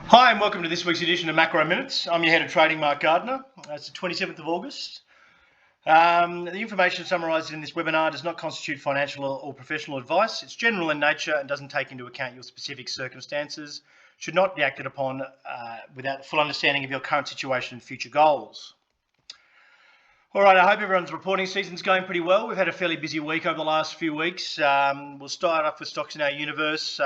Hi and welcome to this week's edition of Macro Minutes. I'm your head of trading, Mark Gardner. It's the 27th of August. The information summarised in this webinar does not constitute financial or professional advice. It's general in nature and doesn't take into account your specific circumstances, should not be acted upon without the full understanding of your current situation and future goals. All right, I hope everyone's reporting season's going pretty well. We've had a fairly busy week over the last few weeks. We'll start off with stocks in our universe.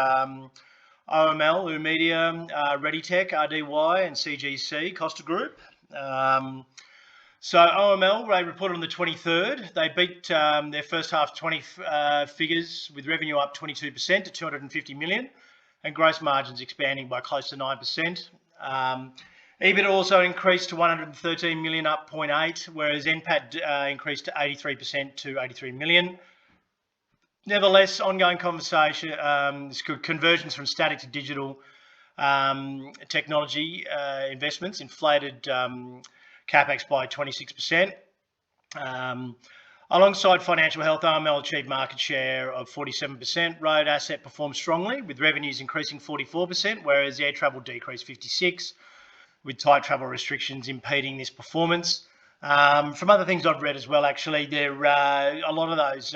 OML, Umedia, ReadyTech, RDY, and CGC, Costa Group. So OML, they reported on the 23rd. They beat their first half 20 figures with revenue up 22% to 250 million and gross margins expanding by close to 9%. EBIT also increased to 113 million, up 0.8, whereas NPAT increased to 83% to 83 million. Nevertheless, ongoing conversation, conversions from static to digital technology investments inflated CapEx by 26%. Alongside financial health, RML achieved market share of 47%. Road asset performed strongly, with revenues increasing 44%, whereas air travel decreased 56%, with tight travel restrictions impeding this performance. From other things I've read as well, actually, there a lot of those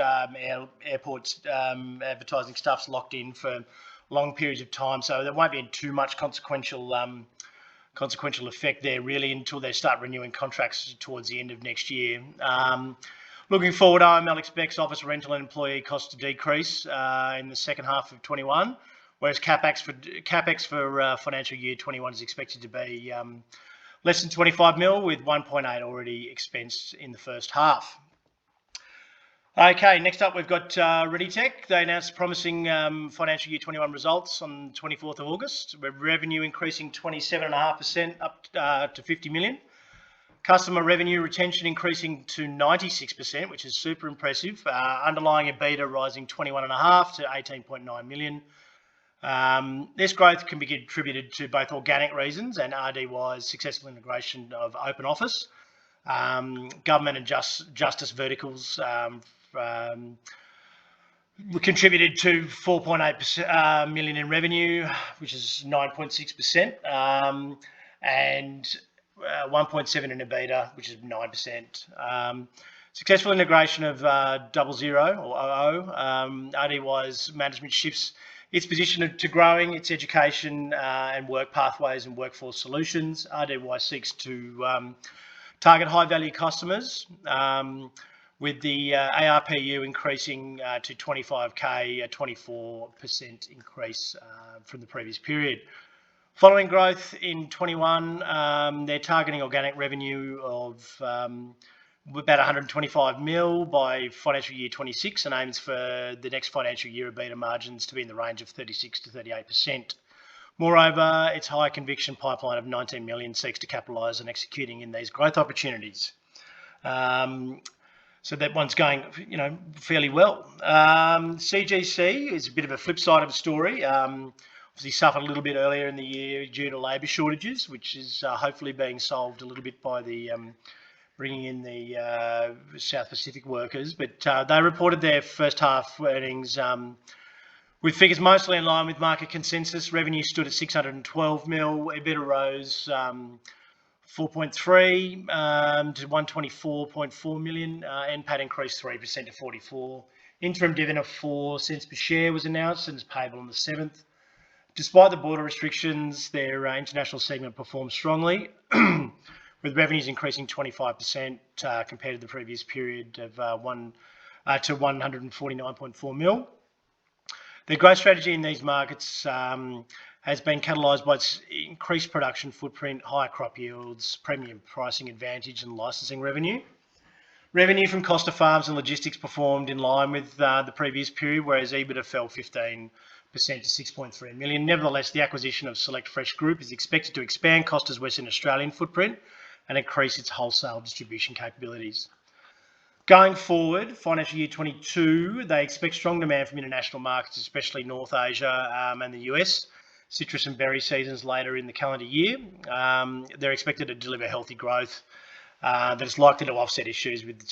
airports advertising stuff's locked in for long periods of time, so there won't be too much consequential effect there really until they start renewing contracts towards the end of next year. Looking forward, OML expects office rental and employee costs to decrease in the second half of 21, whereas capex for financial year 21 is expected to be less than 25 mil, with 1.8 already expensed in the first half. Okay, next up we've got ReadyTech. They announced promising financial year 21 results on 24th of August, with revenue increasing 27.5% up to 50 million. Customer revenue retention increasing to 96%, which is super impressive. Underlying EBITDA rising 21.5% to 18.9 million. This growth can be attributed to both organic reasons and RDY's successful integration of Open Office. Government and justice verticals contributed to 4.8 million in revenue, which is 9.6%, and 1.7 in EBITDA, which is 9%. Successful integration of 00 or OO, RDY's management shifts its position to growing its education and work pathways and workforce solutions. RDY seeks to target high-value customers, with the ARPU increasing to 25k, a 24% increase from the previous period. Following growth in 21, they're targeting organic revenue of about 125 mil by financial year 26 and aims for the next financial year EBITDA margins to be in the range of 36 to 38%. Moreover, its high conviction pipeline of 19 million seeks to capitalise on executing in these growth opportunities. So that one's going, fairly well. CGC is a bit of a flip side of the story. Obviously suffered a little bit earlier in the year due to labour shortages, which is hopefully being solved a little bit by the bringing in the South Pacific workers, but they reported their first half earnings with figures mostly in line with market consensus. Revenue stood at 612 mil, EBITDA rose 4.3 to 124.4 million, NPAT increased 3% to 44. Interim dividend of 4 cents per share was announced and is payable on the 7th. Despite the border restrictions, their international segment performed strongly, with revenues increasing 25% compared to the previous period of to 149.4 mil. Their growth strategy in these markets has been catalysed by its increased production footprint, higher crop yields, premium pricing advantage and licensing revenue. Revenue from Costa Farms and Logistics performed in line with the previous period, whereas EBITDA fell 15% to 6.3 million. Nevertheless, the acquisition of Select Fresh Group is expected to expand Costa's Western Australian footprint and increase its wholesale distribution capabilities. Going forward, financial year 22, they expect strong demand from international markets, especially North Asia and the US. Citrus and berry seasons later in the calendar year. They're expected to deliver healthy growth that is likely to offset issues with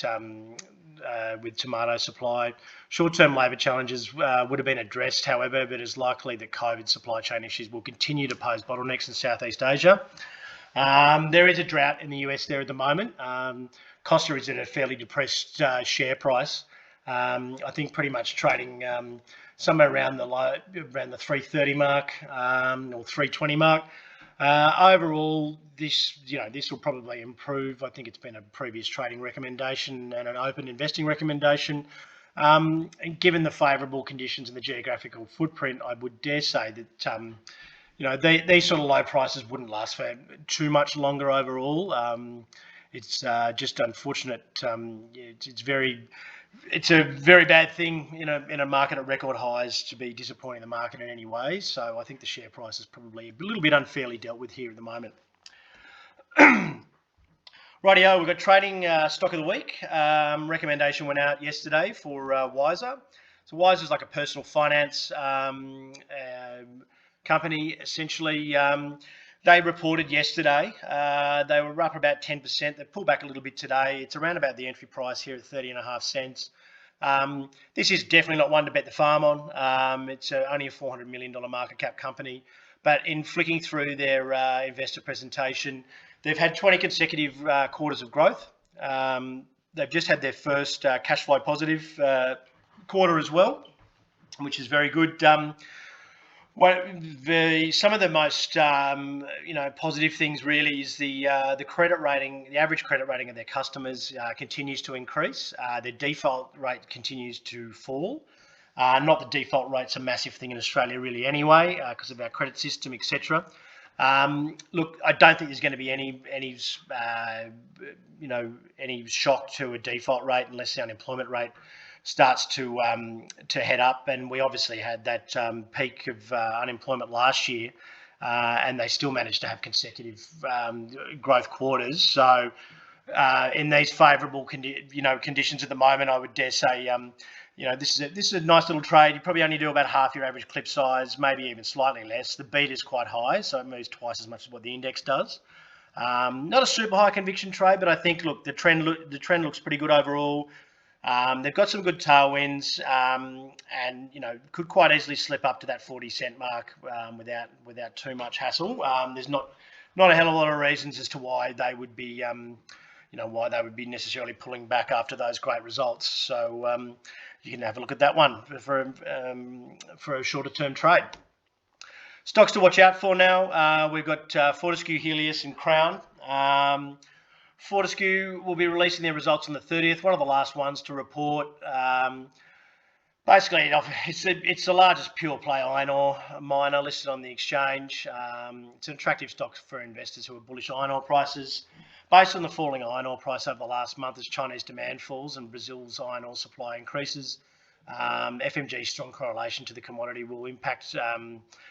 with tomato supply. Short-term labour challenges would have been addressed, however, but it's likely that COVID supply chain issues will continue to pose bottlenecks in Southeast Asia. There is a drought in the US there at the moment. Costa is at a fairly depressed share price. I think pretty much trading somewhere around the 330 mark or 320 mark. Overall, this will probably improve. I think it's been a previous trading recommendation and an open investing recommendation. And given the favourable conditions and the geographical footprint, I would dare say that these sort of low prices wouldn't last for too much longer overall. It's just unfortunate. It's a very bad thing in a market at record highs to be disappointing the market in any way. So I think the share price is probably a little bit unfairly dealt with here at the moment. Rightio, we've got trading stock of the week. Recommendation went out yesterday for Wiser. So Wiser is like a personal finance company, essentially. They reported yesterday. They were up about 10%. They pulled back a little bit today. It's around about the entry price here at 30.5 cents. This is definitely not one to bet the farm on. It's only a $400 million market cap company. But in flicking through their investor presentation, they've had 20 consecutive quarters of growth. They've just had their first cash flow positive quarter as well, which is very good. Some of the most positive things really is the credit rating. The average credit rating of their customers continues to increase. Their default rate continues to fall. Not that default rate's a massive thing in Australia really anyway, because of our credit system, etc. Look, I don't think there's going to be any shock to a default rate unless the unemployment rate starts to head up, and we obviously had that peak of unemployment last year, and they still managed to have consecutive growth quarters. So in these favourable conditions at the moment, I would dare say this is a nice little trade. You probably only do about half your average clip size, maybe even slightly less. The beat is quite high, so it moves twice as much as what the index does. Not a super high conviction trade, but I think the trend looks pretty good overall. They've got some good tailwinds, and could quite easily slip up to that 40-cent mark without too much hassle. There's not a hell of a lot of reasons as to why they would be necessarily pulling back after those great results. So you can have a look at that one for a shorter term trade. Stocks to watch out for now. We've got Fortescue, Helios, and Crown. Fortescue will be releasing their results on the 30th, one of the last ones to report. Basically, it's the largest pure play iron ore miner listed on the exchange. It's an attractive stock for investors who are bullish iron ore prices. Based on the falling iron ore price over the last month as Chinese demand falls and Brazil's iron ore supply increases, FMG's strong correlation to the commodity will impact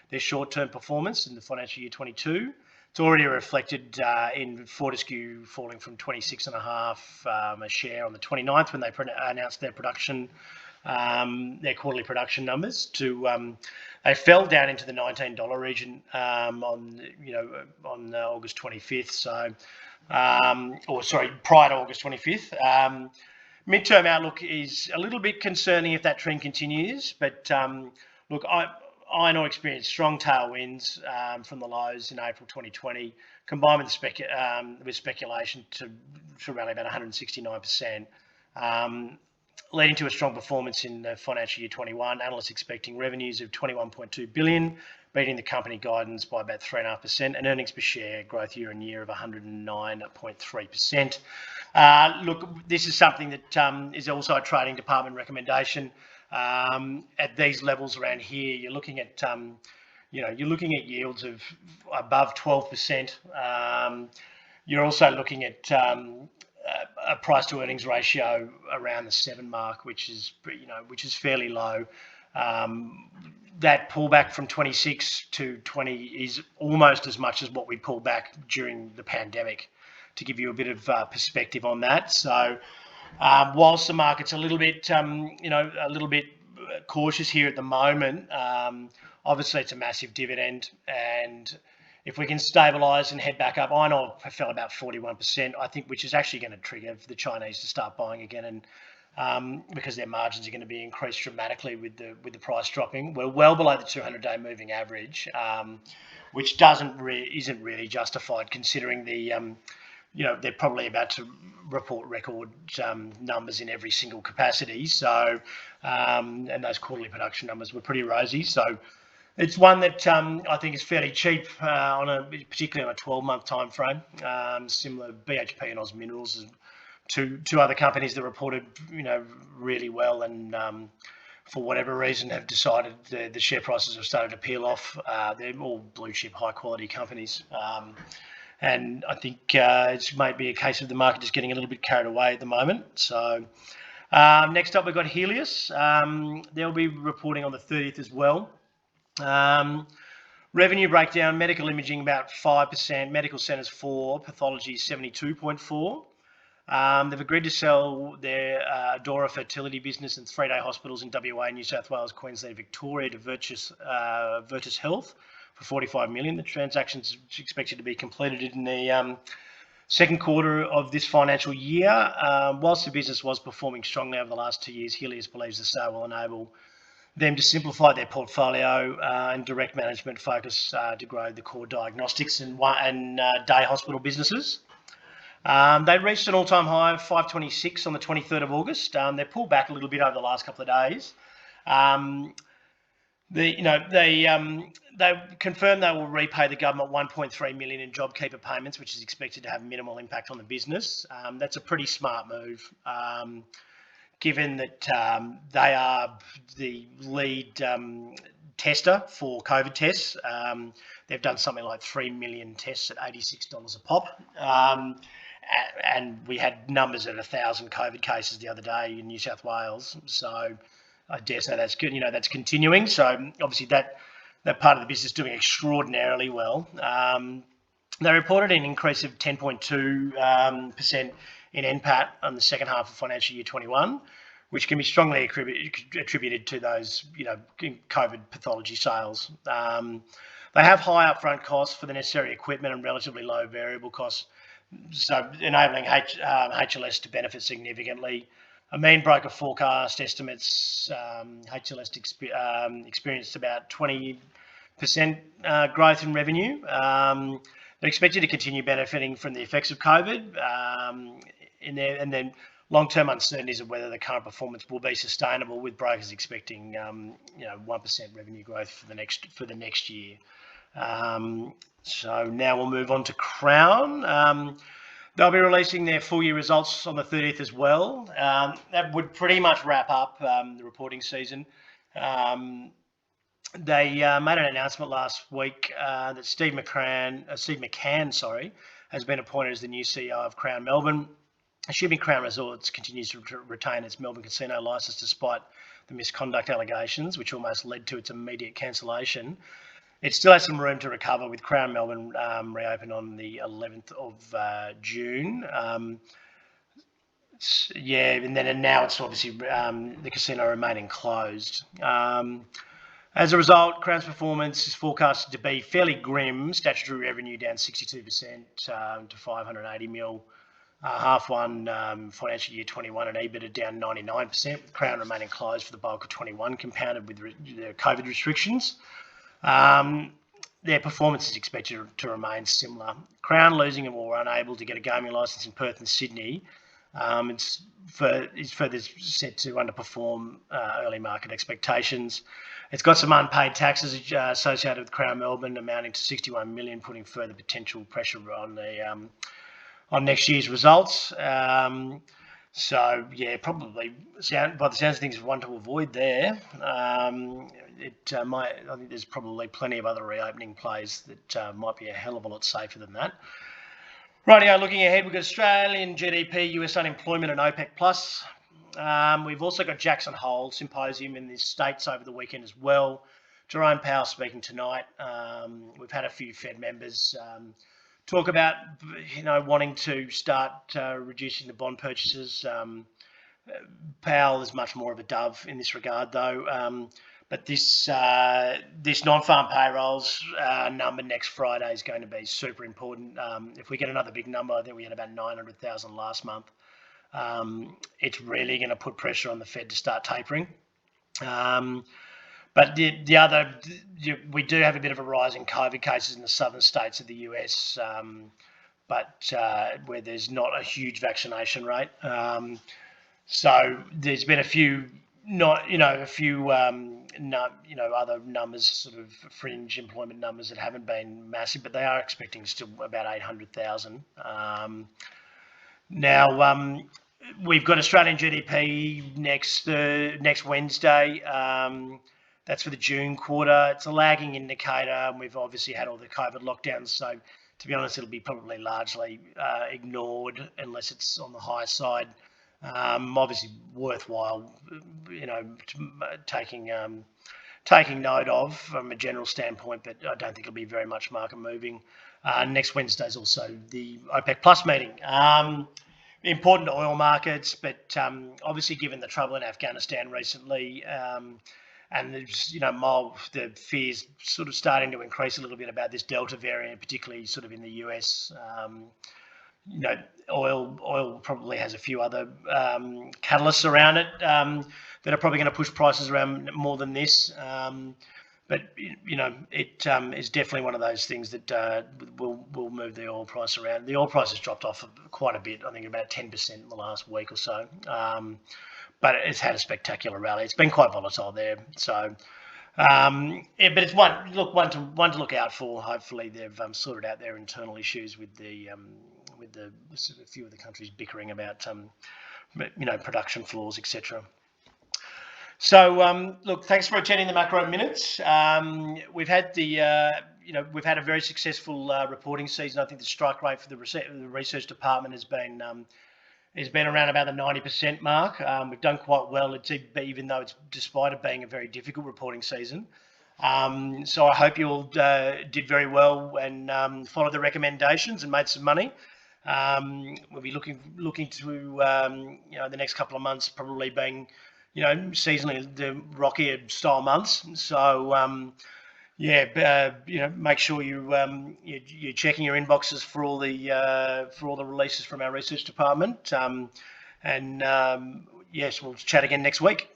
their short-term performance in the financial year 22. It's already reflected in Fortescue falling from 26.5 a share on the 29th when they announced their production, their quarterly production numbers. They fell down into the $19 region on August 25th. So, prior to August 25th. Midterm outlook is a little bit concerning if that trend continues, but look, iron ore experienced strong tailwinds from the lows in April 2020, combined with speculation to rally about 169%, leading to a strong performance in the financial year 21. Analysts expecting revenues of 21.2 billion, beating the company guidance by about 3.5%, and earnings per share growth year on year of 109.3%. Look, this is something that is also a trading department recommendation. At these levels around here, you're looking at yields of above 12%. You're also looking at a price to earnings ratio around the 7 mark, which is fairly low. That pullback from 26 to 20 is almost as much as what we pulled back during the pandemic, to give you a bit of perspective on that. So whilst the market's a little bit cautious here at the moment, obviously it's a massive dividend, and if we can stabilise and head back up, iron ore fell about 41%, I think, which is actually going to trigger the Chinese to start buying again, and because their margins are going to be increased dramatically with the price dropping. We're well below the 200-day moving average, which isn't really justified considering they're probably about to report record numbers in every single capacity. So, and those quarterly production numbers were pretty rosy. So, it's one that I think is fairly cheap particularly on a 12-month time frame. Similar BHP and Oz Minerals, two other companies that reported really well, and for whatever reason have decided the share prices have started to peel off. They're all blue chip, high quality companies. And I think it might be a case of the market just getting a little bit carried away at the moment. So next up, we've got Helios. They'll be reporting on the 30th as well. Revenue breakdown: medical imaging about 5%, medical centres 4%, pathology 72.4%. They've agreed to sell their Adora fertility business and 3-day hospitals in WA, New South Wales, Queensland, Victoria to Virtus Health for 45 million. The transaction's expected to be completed in the second quarter of this financial year. Whilst the business was performing strongly over the last 2 years, Helios believes the sale will enable them to simplify their portfolio and direct management focus to grow the core diagnostics and day hospital businesses. They reached an all-time high of 526 on the 23rd of August. They pulled back a little bit over the last couple of days. They confirmed they will repay the government 1.3 million in JobKeeper payments, which is expected to have minimal impact on the business. That's a pretty smart move, given that they are the lead tester for COVID tests. They've done something like 3 million tests at $86 a pop. And we had numbers at 1,000 COVID cases the other day in New South Wales. So I dare say that's good. That's continuing. So obviously that part of the business is doing extraordinarily well. They reported an increase of 10.2% in NPAT on the second half of financial year 21, which can be strongly attributed to those COVID pathology sales. They have high upfront costs for the necessary equipment and relatively low variable costs, so enabling HLS to benefit significantly. A mean broker forecast estimates HLS experienced about 20% growth in revenue. They're expected to continue benefiting from the effects of COVID, and then long-term uncertainties of whether the current performance will be sustainable, with brokers expecting 1% revenue growth for the next year. So now we'll move on to Crown. They'll be releasing their full year results on the 30th as well. That would pretty much wrap up the reporting season. They made an announcement last week that Steve McCann, has been appointed as the new CEO of Crown Melbourne. Assuming Crown Resorts continues to retain its Melbourne casino licence despite the misconduct allegations, which almost led to its immediate cancellation, it still has some room to recover, with Crown Melbourne reopened on the 11th of June. And now it's obviously the casino remaining closed. As a result, Crown's performance is forecasted to be fairly grim. Statutory revenue down 62% to 580 mil. Half one financial year 21 and EBITDA down 99%, with Crown remaining closed for the bulk of 21, compounded with the COVID restrictions. Their performance is expected to remain similar. Crown losing or unable to get a gaming licence in Perth and Sydney is further set to underperform early market expectations. It's got some unpaid taxes associated with Crown Melbourne, amounting to 61 million, putting further potential pressure on next year's results. So yeah, probably by the sounds of things, one to avoid there. I think there's probably plenty of other reopening plays that might be a hell of a lot safer than that. Rightio, looking ahead, we've got Australian GDP, US unemployment, and OPEC plus. We've also got Jackson Hole Symposium in the States over the weekend as well. Jerome Powell speaking tonight. We've had a few Fed members talk about wanting to start reducing the bond purchases. Powell is much more of a dove in this regard, though. But this non-farm payrolls number next Friday is going to be super important. If we get another big number, I think we had about 900,000 last month. it's really going to put pressure on the Fed to start tapering. But the other, we do have a bit of a rise in COVID cases in the southern states of the US, but where there's not a huge vaccination rate. So there's been a few, other numbers, sort of fringe employment numbers that haven't been massive, but they are expecting still about 800,000. Now, we've got Australian GDP next Wednesday. That's for the June quarter. It's a lagging indicator, and we've obviously had all the COVID lockdowns. So, to be honest, it'll be probably largely ignored unless it's on the high side. Obviously, worthwhile, taking note of from a general standpoint, but I don't think it'll be very much market moving. Next Wednesday is also the OPEC Plus meeting. Important to oil markets, but obviously given the trouble in Afghanistan recently, and there's, the fears sort of starting to increase a little bit about this Delta variant, particularly sort of in the US. Oil probably has a few other catalysts around it that are probably going to push prices around more than this. But it is definitely one of those things that will move the oil price around. The oil price has dropped off quite a bit, I think about 10% in the last week or so. But it's had a spectacular rally. It's been quite volatile there. So, but it's one to look out for. Hopefully, they've sorted out their internal issues with the sort of a few of the countries bickering about production flaws, etc. So, look, thanks for attending the Maqro Minutes. We've had we've had a very successful reporting season. I think the strike rate for the research department has been around about the 90% mark. We've done quite well, even though it's despite it being a very difficult reporting season. So I hope you all did very well and followed the recommendations and made some money. We'll be looking to the next couple of months probably being seasonally the rockier style months. So make sure you're checking your inboxes for all the releases from our research department. Yes, we'll chat again next week.